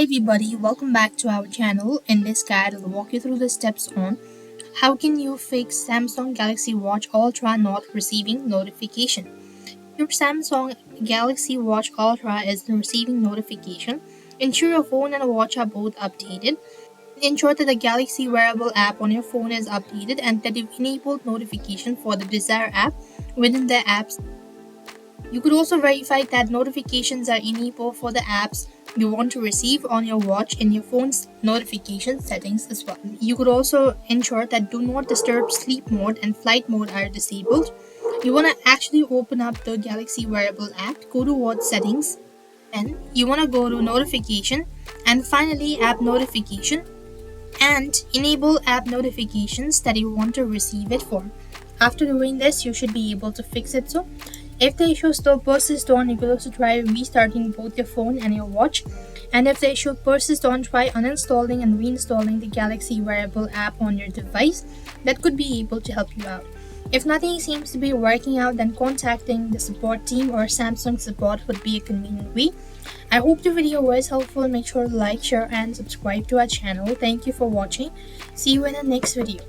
everybody, welcome back to our channel. In this guide, I'll walk you through the steps on how can you fix Samsung Galaxy Watch Ultra not receiving notification. Your Samsung Galaxy Watch Ultra is receiving notification. Ensure your phone and watch are both updated. Ensure that the Galaxy Wearable app on your phone is updated and that you've enabled notification for the desired app within the apps. You could also verify that notifications are enabled for the apps you want to receive on your watch in your phone's notification settings as well. You could also ensure that do not disturb sleep mode and flight mode are disabled. You want to actually open up the Galaxy Wearable app, go to watch settings, and you want to go to notification and finally app notification and enable app notifications that you want to receive it for. After doing this, you should be able to fix it. So if the issue still persists on, you could also try restarting both your phone and your watch. And if the issue persists on, try uninstalling and reinstalling the Galaxy Wearable app on your device. That could be able to help you out. If nothing seems to be working out, then contacting the support team or Samsung support would be a convenient way. I hope the video was helpful. Make sure to like, share and subscribe to our channel. Thank you for watching. See you in the next video.